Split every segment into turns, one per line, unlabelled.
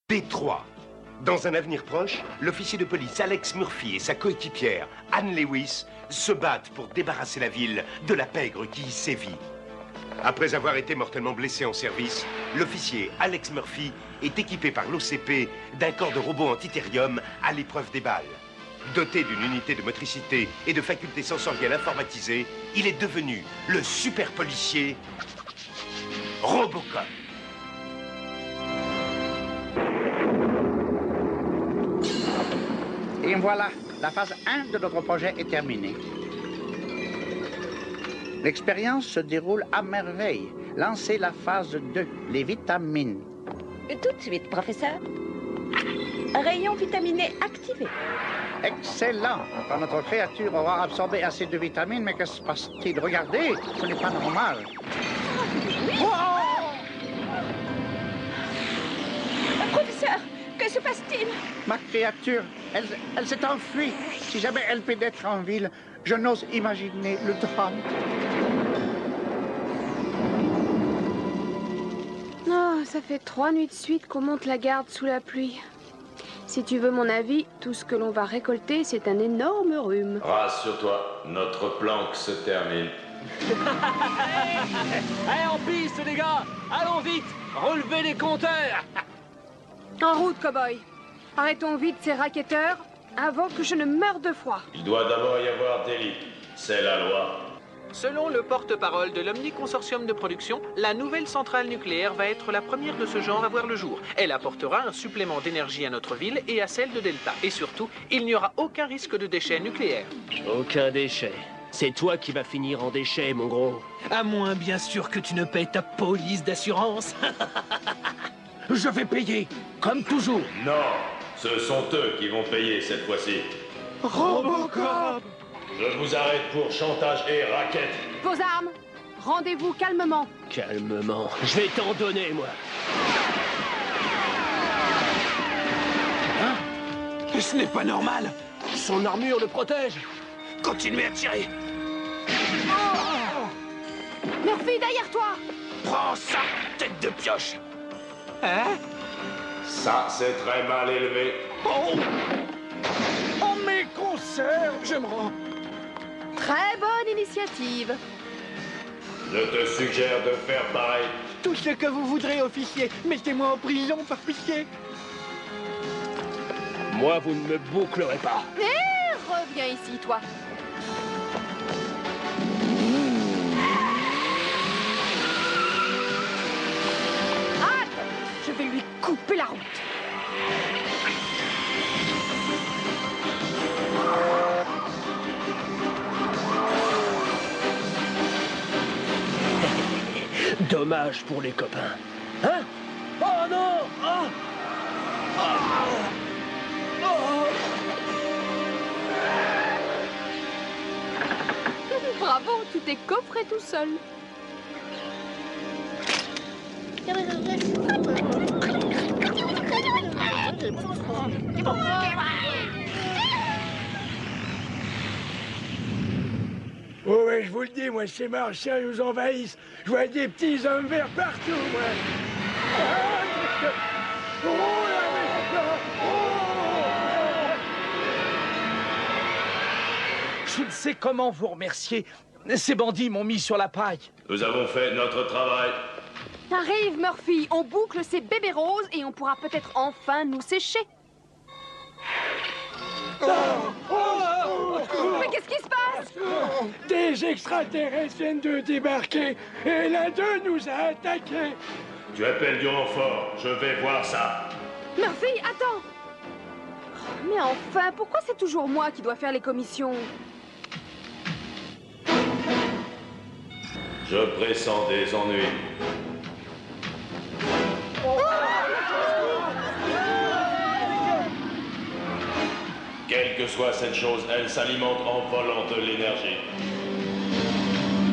Détroit. Dans un avenir proche, l'officier de police Alex Murphy et sa coéquipière Anne Lewis se battent pour débarrasser la ville de la pègre qui y sévit. Après avoir été mortellement blessé en service, l'officier Alex Murphy est équipé par l'OCP d'un corps de robot antithérium à l'épreuve des balles. Doté d'une unité de motricité et de facultés sensorielles informatisées, il est devenu le super policier Robocop.
Et voilà, la phase 1 de notre projet est terminée. L'expérience se déroule à merveille. Lancez la phase 2, les vitamines.
Tout de suite, professeur. Rayon vitaminé activé.
Excellent. Quand notre créature aura absorbé assez de vitamines, mais que se passe-t-il? Regardez, ce n'est pas normal.
Professeur, que se passe-t-il?
Ma créature, elle s'est enfuie. Si jamais elle pénètre en ville, je n'ose imaginer le drame.
Oh, ça fait 3 nuits de suite qu'on monte la garde sous la pluie. Si tu veux mon avis, tout ce que l'on va récolter, c'est un énorme rhume.
Rassure-toi, notre planque se termine.
Allez, en piste, les gars! Allons vite! Relevez les compteurs!
En route, cow-boy. Arrêtons vite ces racketteurs avant que je ne meure de froid.
Il doit d'abord y avoir délit. C'est la loi.
Selon le porte-parole de l'Omni Consortium de production, la nouvelle centrale nucléaire va être la première de ce genre à voir le jour. Elle apportera un supplément d'énergie à notre ville et à celle de Delta. Et surtout, il n'y aura aucun risque de déchets nucléaires.
Aucun déchet. C'est toi qui vas finir en déchet, mon gros.
À moins, bien sûr, que tu ne payes ta police d'assurance. Je vais payer, comme toujours.
Non, ce sont eux qui vont payer cette fois-ci.
Robocop!
Je vous arrête pour chantage et racket.
Vos armes, rendez-vous calmement.
Calmement. Je vais t'en donner, moi.
Hein? Ce n'est pas normal.
Son armure le protège.
Continuez à tirer.
Murphy, derrière toi.
Prends ça, tête de pioche. Hein?
Ça, c'est très mal élevé.
Oh! Oh, mes conserves, je me rends.
Très bonne initiative.
Je te suggère de faire pareil.
Tout ce que vous voudrez, officier. Mettez-moi en prison, par pitié.
Moi, vous ne me bouclerez pas.
Et reviens ici, toi. Hâte! Je vais lui couper la route.
Dommage pour les copains. Hein? Oh non! Oh!
Bravo, tu t'es coffré tout seul.
Oh ouais, je vous le dis, moi, ces martiens nous envahissent. Je vois des petits hommes verts partout, moi. Oh, là, je ne sais comment vous remercier. Ces bandits m'ont mis sur la paille.
Nous avons fait notre travail.
Arrive, Murphy, on boucle ces bébés roses et on pourra peut-être enfin nous sécher. Mais qu'est-ce qui se passe?
Des extraterrestres viennent de débarquer et l'un d'eux nous a attaqués.
Tu appelles du renfort. Je vais voir ça.
Murphy, attends. Mais enfin, pourquoi c'est toujours moi qui dois faire les commissions?
Je pressens des ennuis. Quelle que soit cette chose, elle s'alimente en volant de l'énergie.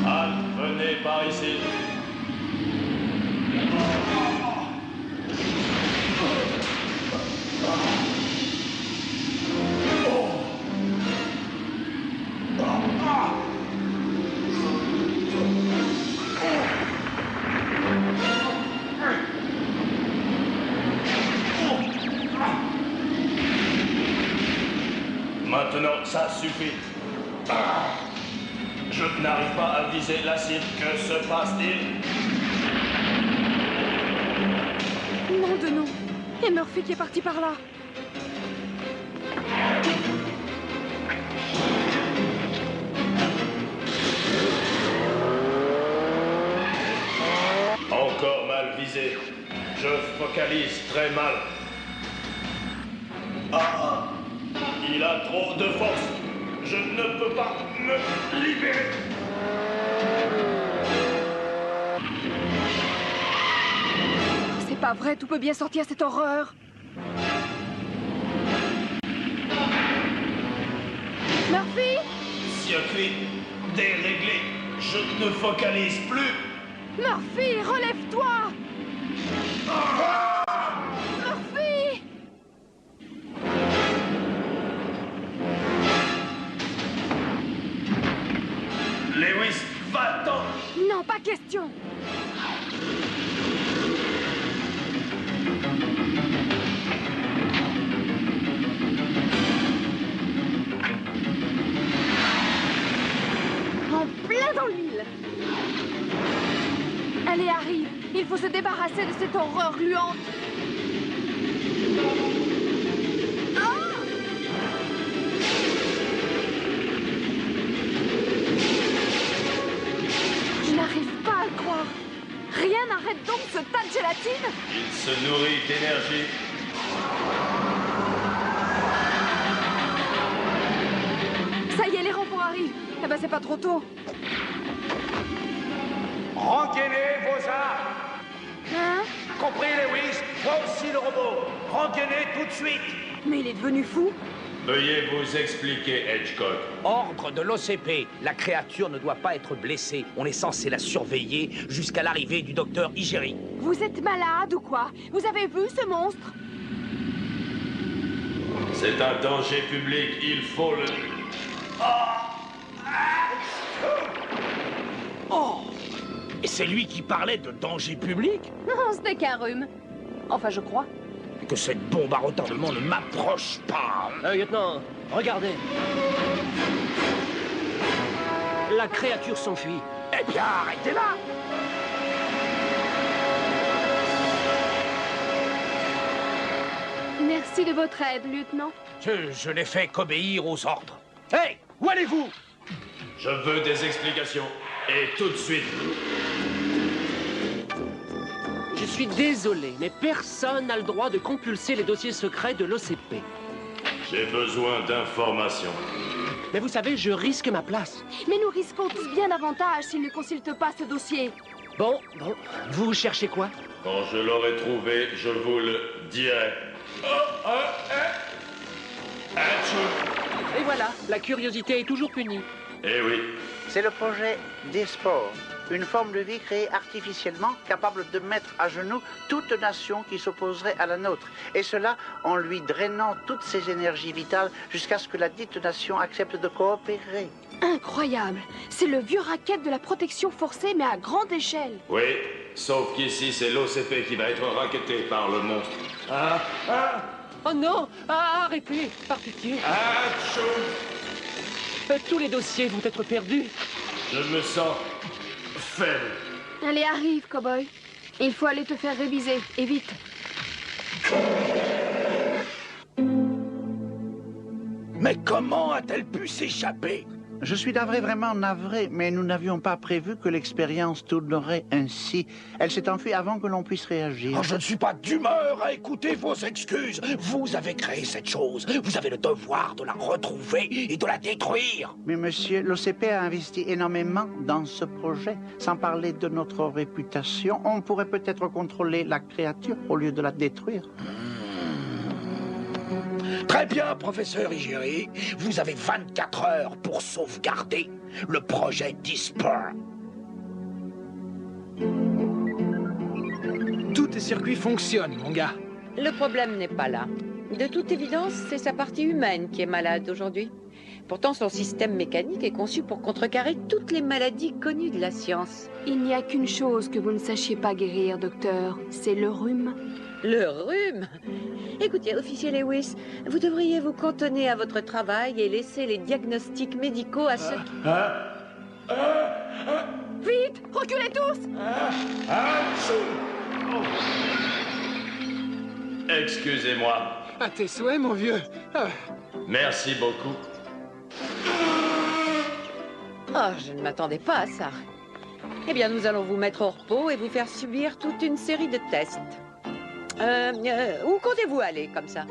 Anne, venez par ici. Maintenant, ça suffit. Ah. Je n'arrive pas à viser la cible. Que se passe-t-il?
Nom de nom. Et Murphy qui est parti par là.
Encore mal visé. Je focalise très mal. Ah, il a trop de force. Je ne peux pas me libérer.
C'est pas vrai, tout peut bien sortir cette horreur. Murphy?
Circuit déréglé. Je ne focalise plus.
Murphy, relève-toi! Murphy!
Lewis, va-t'en!
Non, pas question! En plein dans l'huile! Allez, arrive! Il faut se débarrasser de cette horreur gluante! Je n'arrive pas à le croire. Rien n'arrête donc ce tas de gélatine.
Il se nourrit d'énergie.
Ça y est, les renforts arrivent. Eh ben, c'est pas trop tôt.
Rengainez vos armes.
Hein?
Compris, Lewis? Toi aussi, le robot. Rengainez tout de suite.
Mais il est devenu fou.
Veuillez vous expliquer, Edgecock.
Ordre de l'OCP. La créature ne doit pas être blessée. On est censé la surveiller jusqu'à l'arrivée du docteur Igeri.
Vous êtes malade ou quoi? Vous avez vu ce monstre?
C'est un danger public, il faut le...
Oh! Et c'est lui qui parlait de danger public?
Non, ce n'est qu'un rhume. Enfin, je crois.
Que cette bombe à retardement ne m'approche pas.
Lieutenant, regardez. La créature s'enfuit.
Eh bien, arrêtez-la!
Merci de votre aide, lieutenant.
Je n'ai fait qu'obéir aux ordres. Hey, où allez-vous?
Je veux des explications. Et tout de suite.
Je suis désolé, mais personne n'a le droit de compulser les dossiers secrets de l'OCP.
J'ai besoin d'informations.
Mais vous savez, je risque ma place.
Mais nous risquons tous bien davantage s'il ne consulte pas ce dossier.
Bon, vous cherchez quoi?
Quand je l'aurai trouvé, je vous le dirai.
Et voilà, la curiosité est toujours punie.
Eh oui.
C'est le projet Dispore, une forme de vie créée artificiellement capable de mettre à genoux toute nation qui s'opposerait à la nôtre. Et cela en lui drainant toutes ses énergies vitales jusqu'à ce que la dite nation accepte de coopérer.
Incroyable. C'est le vieux racket de la protection forcée, mais à grande échelle.
Oui, sauf qu'ici, c'est l'OCP qui va être racketté par le monstre.
Oh non! Arrêtez! Par pitié! Tous les dossiers vont être perdus.
Je me sens faible.
Allez, arrive, cow-boy. Il faut aller te faire réviser, et vite.
Mais comment a-t-elle pu s'échapper?
Je suis navré, vraiment navré, mais nous n'avions pas prévu que l'expérience tournerait ainsi. Elle s'est enfuie avant que l'on puisse réagir.
Oh, je ne suis pas d'humeur à écouter vos excuses. Vous avez créé cette chose. Vous avez le devoir de la retrouver et de la détruire.
Mais monsieur, l'OCP a investi énormément dans ce projet. Sans parler de notre réputation, on pourrait peut-être contrôler la créature au lieu de la détruire.
Très bien, professeur Igeri. Vous avez 24 heures pour sauvegarder le projet Dispore.
Tous tes circuits fonctionnent, mon gars.
Le problème n'est pas là. De toute évidence, c'est sa partie humaine qui est malade aujourd'hui. Pourtant, son système mécanique est conçu pour contrecarrer toutes les maladies connues de la science.
Il n'y a qu'une chose que vous ne sachiez pas guérir, docteur. C'est le rhume.
Le rhume? Écoutez, officier Lewis, vous devriez vous cantonner à votre travail et laisser les diagnostics médicaux à ceux qui...
Vite, reculez tous!
Excusez-moi.
À tes souhaits, mon vieux.
Merci beaucoup.
Oh, je ne m'attendais pas à ça. Eh bien, nous allons vous mettre au repos et vous faire subir toute une série de tests. Où comptez-vous aller, comme ça?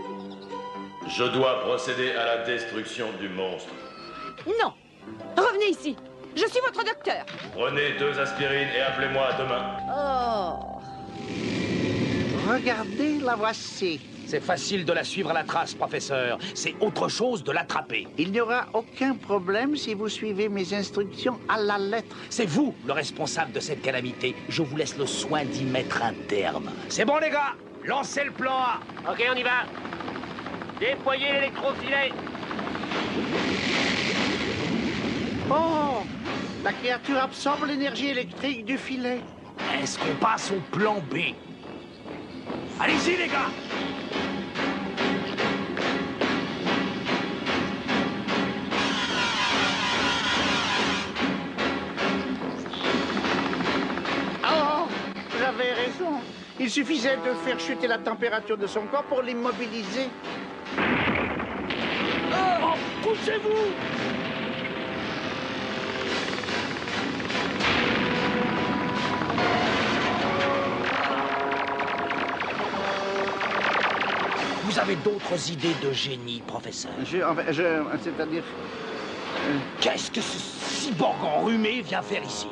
Je dois procéder à la destruction du monstre.
Non. Revenez ici. Je suis votre docteur.
Prenez 2 aspirines et appelez-moi demain.
Oh.
Regardez, la voici.
C'est facile de la suivre à la trace, professeur. C'est autre chose de l'attraper.
Il n'y aura aucun problème si vous suivez mes instructions à la lettre.
C'est vous le responsable de cette calamité. Je vous laisse le soin d'y mettre un terme. C'est bon, les gars. Lancez le plan A.
Ok, on y va. Déployez l'électrofilet.
Oh! La créature absorbe l'énergie électrique du filet.
Est-ce qu'on passe au plan B? Allez-y, les gars.
Oh! J'avais raison. Il suffisait de faire chuter la température de son corps pour l'immobiliser.
Oh, poussez-vous! Vous avez d'autres idées de génie, professeur?
C'est-à-dire...
Qu'est-ce que ce cyborg enrhumé vient faire ici?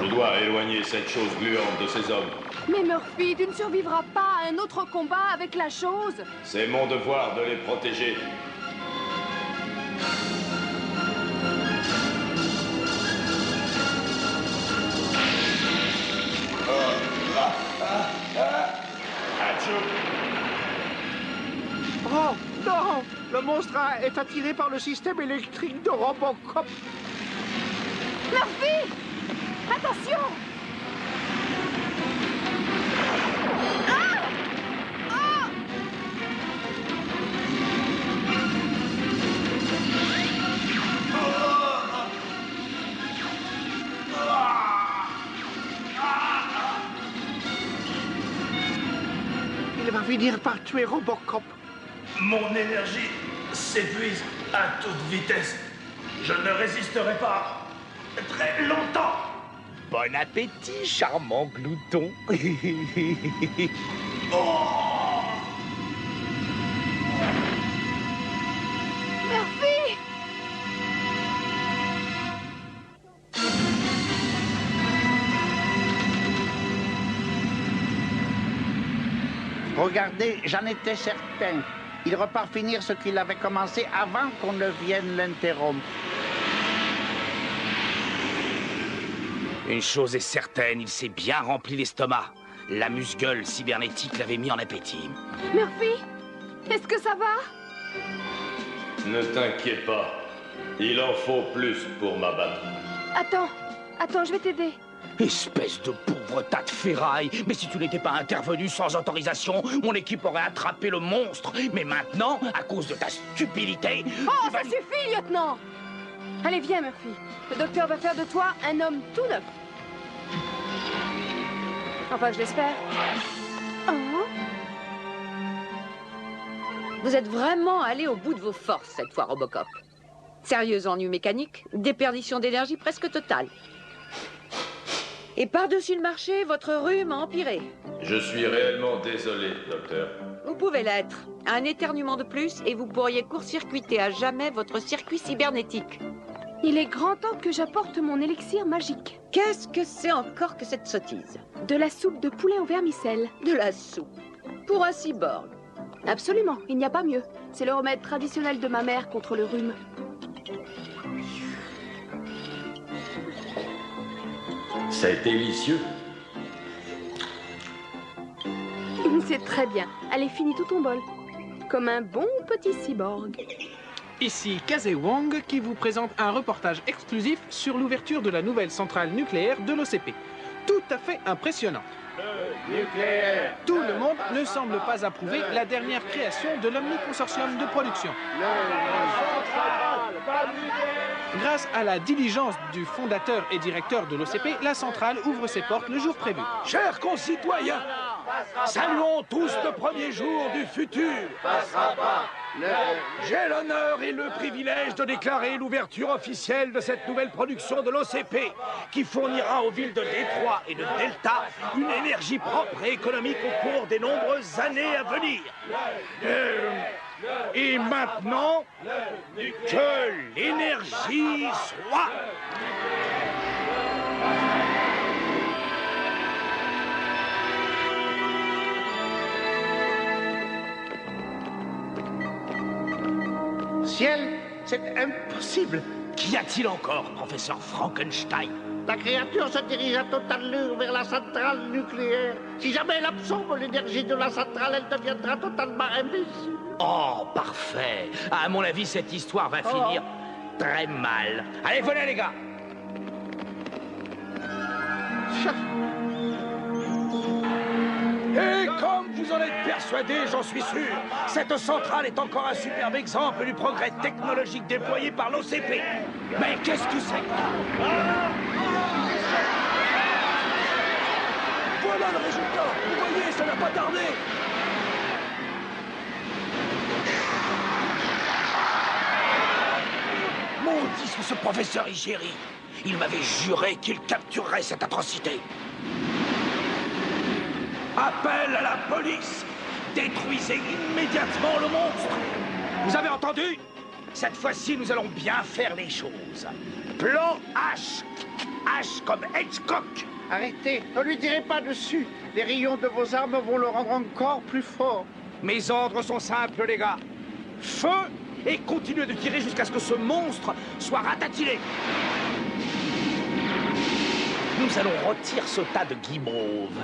Je dois éloigner cette chose gluante de ces hommes.
Mais Murphy, tu ne survivras pas à un autre combat avec la chose.
C'est mon devoir de les protéger.
Oh, non! Le monstre est attiré par le système électrique de Robocop.
Murphy! Attention!
Il va finir par tuer Robocop.
Mon énergie s'épuise à toute vitesse. Je ne résisterai pas très longtemps.
Bon appétit, charmant glouton.
Murphy!
Regardez, j'en étais certain. Il repart finir ce qu'il avait commencé avant qu'on ne vienne l'interrompre.
Une chose est certaine, il s'est bien rempli l'estomac. La musgueule cybernétique l'avait mis en appétit.
Murphy? Est-ce que ça va?
Ne t'inquiète pas. Il en faut plus pour m'abattre.
Attends, je vais t'aider.
Espèce de pauvre tas de ferraille. Mais si tu n'étais pas intervenu sans autorisation, mon équipe aurait attrapé le monstre. Mais maintenant, à cause de ta stupidité...
Oh, ça suffit, lieutenant! Allez, viens, Murphy. Le docteur va faire de toi un homme tout neuf. Enfin, je l'espère. Oh.
Vous êtes vraiment allé au bout de vos forces cette fois, Robocop. Sérieux ennui mécanique, déperdition d'énergie presque totale. Et par-dessus le marché, votre rhume a empiré.
Je suis réellement désolé, docteur.
Vous pouvez l'être. Un éternuement de plus et vous pourriez court-circuiter à jamais votre circuit cybernétique.
Il est grand temps que j'apporte mon élixir magique.
Qu'est-ce que c'est encore que cette sottise?
De la soupe de poulet en vermicelle.
De la soupe. Pour un cyborg.
Absolument, il n'y a pas mieux. C'est le remède traditionnel de ma mère contre le rhume.
C'est délicieux.
C'est très bien. Allez, finis tout ton bol. Comme un bon petit cyborg.
Ici Kazé Wong qui vous présente un reportage exclusif sur l'ouverture de la nouvelle centrale nucléaire de l'OCP. Tout à fait impressionnant. Tout le monde ne semble pas approuver la dernière création de l'Omni Consortium de production. Grâce à la diligence du fondateur et directeur de l'OCP, la centrale ouvre ses portes le jour prévu.
Chers concitoyens, saluons tous le premier jour du futur. J'ai l'honneur et le privilège de déclarer l'ouverture officielle de cette nouvelle production de l'OCP qui fournira aux villes de Détroit et de Delta une énergie propre et économique au cours des nombreuses années à venir. Et maintenant, que l'énergie soit...
Ciel, c'est impossible.
Qu'y a-t-il encore, professeur Frankenstein?
La créature se dirige à toute allure vers la centrale nucléaire. Si jamais elle absorbe l'énergie de la centrale, elle deviendra totalement imbécile.
Oh, parfait. À mon avis, cette histoire va finir très mal. Allez, venez, les gars. Et comme vous en êtes persuadés, j'en suis sûr, cette centrale est encore un superbe exemple du progrès technologique déployé par l'OCP. Mais qu'est-ce que c'est? Voilà le résultat. Vous voyez, ça n'a pas tardé. Maudit soit ce professeur Igéry. Il m'avait juré qu'il capturerait cette atrocité. Appel à la police! Détruisez immédiatement le monstre! Vous avez entendu? Cette fois-ci, nous allons bien faire les choses. Plan H! H comme Hitchcock!
Arrêtez, ne lui tirez pas dessus. Les rayons de vos armes vont le rendre encore plus fort.
Mes ordres sont simples, les gars. Feu et continuez de tirer jusqu'à ce que ce monstre soit ratatillé. Nous allons retirer ce tas de guimauve.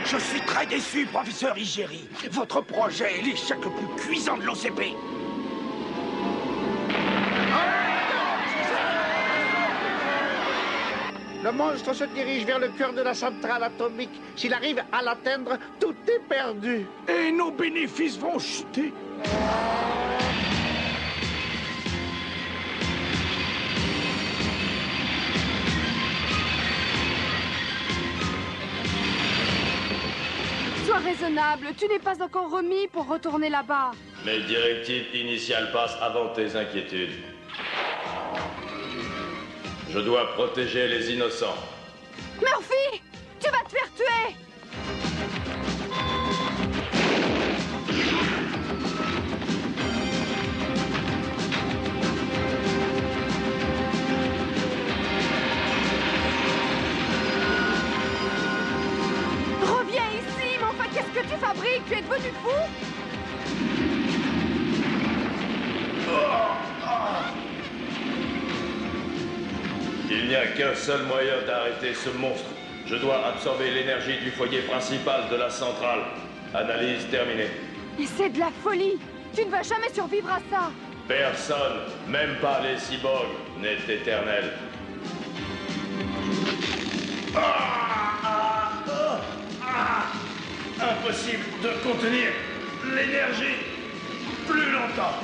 Je suis très déçu, professeur Igéry. Votre projet est l'échec le plus cuisant de l'OCP.
Le monstre se dirige vers le cœur de la centrale atomique. S'il arrive à l'atteindre, tout est perdu.
Et nos bénéfices vont chuter.
Sois raisonnable, tu n'es pas encore remis pour retourner là-bas.
Mes directives initiales passent avant tes inquiétudes. Je dois protéger les innocents.
Murphy, tu vas te faire tuer! Reviens ici, mais enfin, qu'est-ce que tu fabriques? Tu es devenu fou?
Il n'y a qu'un seul moyen d'arrêter ce monstre. Je dois absorber l'énergie du foyer principal de la centrale. Analyse terminée.
Mais c'est de la folie! Tu ne vas jamais survivre à ça!
Personne, même pas les cyborgs, n'est éternel.
Impossible de contenir l'énergie plus longtemps.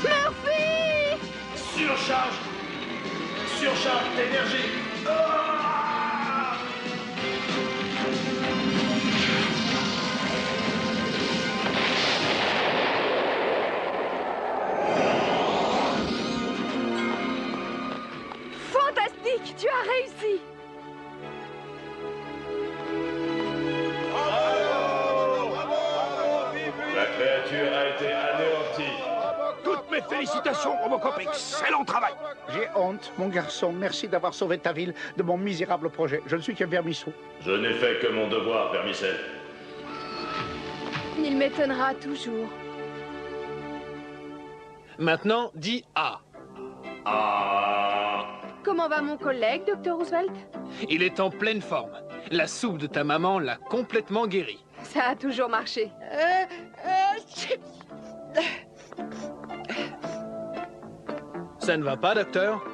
Murphy!
Surcharge! Surcharge d'énergie!
Fantastique! Tu as réussi!
La créature a été anéantie.
Toutes mes félicitations, Robocop. Excellent travail.
J'ai honte, mon garçon. Merci d'avoir sauvé ta ville de mon misérable projet. Je ne suis qu'un vermisseau.
Je n'ai fait que mon devoir, Vermicelle.
Il m'étonnera toujours.
Maintenant, dis A.
Ah.
comment va mon collègue, Dr. Roosevelt?
Il est en pleine forme. La soupe de ta maman l'a complètement guéri.
Ça a toujours marché.
Ça ne va pas, docteur?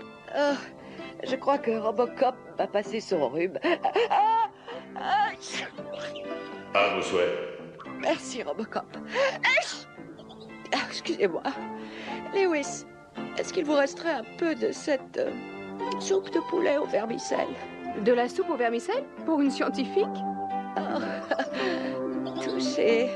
Je crois que Robocop va passer son rhume.
À vos souhaits.
Merci, Robocop. Excusez-moi. Lewis, est-ce qu'il vous resterait un peu de cette soupe de poulet au vermicelle?
De la soupe au vermicelle? Pour une scientifique?
Touché.